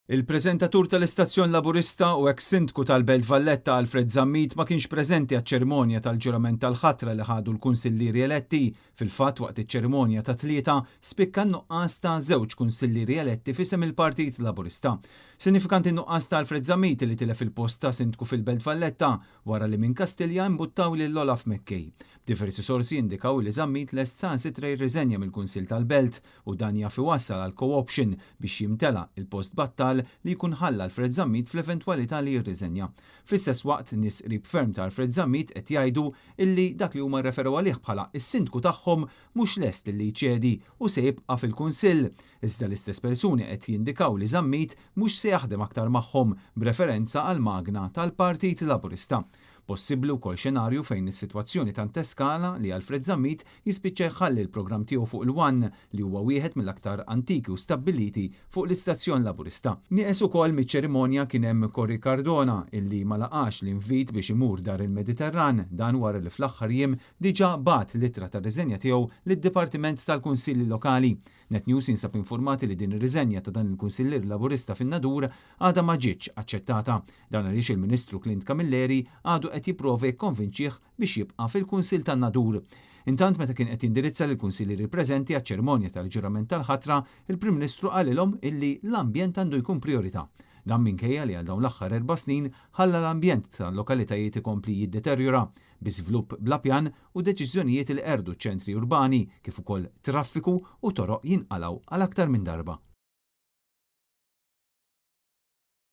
Il-preżentatur tal-Istazzjon Laburista u eks-sindku tal-Belt Valletta Alfred Zammit ma kienx preżenti għaċ-ċerimonja tal-ġurament tal-ħatra li ħadu l-kunsillieri eletti. Fil-fatt waqt iċ-ċerimonja ta' tlieta spikka n-nuqqas ta' żewġ kunsillieri eletti fisem il-Partit Laburista. Sinifikanti n-nuqqas ta' Alfred Zammit li tilef il-post ta' sindku fil-Belt Valletta wara li minn Kastilja imbuttaw lil Olaf Mekkej. Diversi sorsi indikaw li Zammit lest sansitra jirriżenja mill-Kunsill tal-Belt u dan jaf iwassal għal co-option biex jimtela il-post battal li jkun ħalla Alfred Zammit fl-eventwalità li jirriżenja. Fl-istess waqt nies qrib ferm ta' Alfred Zammit qed jgħidu illi dak li huma rreferew għalih bħala is-sindku tagħhom mhux lest li jċedi u se jibqa' fil-Kunsill. Iżda l-istess persuni qed jindikaw li Zammit mhux se jaħdem aktar magħhom b'referenza għal magna tal-Partit Laburista. Possibbli wkoll xenarju fejn is-sitwazzjoni tant eskala li Alfred Zammit jispiċċa jħalli l-programm tiegħu fuq il-One li huwa wieħed mill-aktar antiki u stabbiliti fuq l-Istazzjon Laburista. Nieqes ukoll miċ-ċerimonja kien hemm Corri Cardona illi ma laqax l-invit biex imur dar il-Mediterran dan wara li fl-aħħar jiem diġà bat littra ta' riżenja tiegħu lid-Dipartiment tal-Kunsilli Lokali. NetNews insab informati li din ir-riżenja ta' dan il-Kunsillier Laburista fin-Nadur għadha ma ġietx aċċettata. Dan għaliex il-Ministru Clint Camilleri għadu qed jipprova jikkonvinċih biex jibqa' fil-Kunsill tan-Nadur. Intant meta kien qed jindirizza lill kunsillieri preżenti għaċ-ċerimonja tal-ġurament tal-ħatra, il-Prim Ministru qalilhom illi l-ambjent għandu jkun priorità. Dan minkejja li għal dawn l-aħħar 4 snin ħalla l-ambjent tal-lokalitajiet ikompli jiddeterjora biżvilupp bla pjan u deċiżjonijiet li qerdu ċ-ċentri urbani kif ukoll traffiku u toroq jinqalgħu għal aktar minn darba.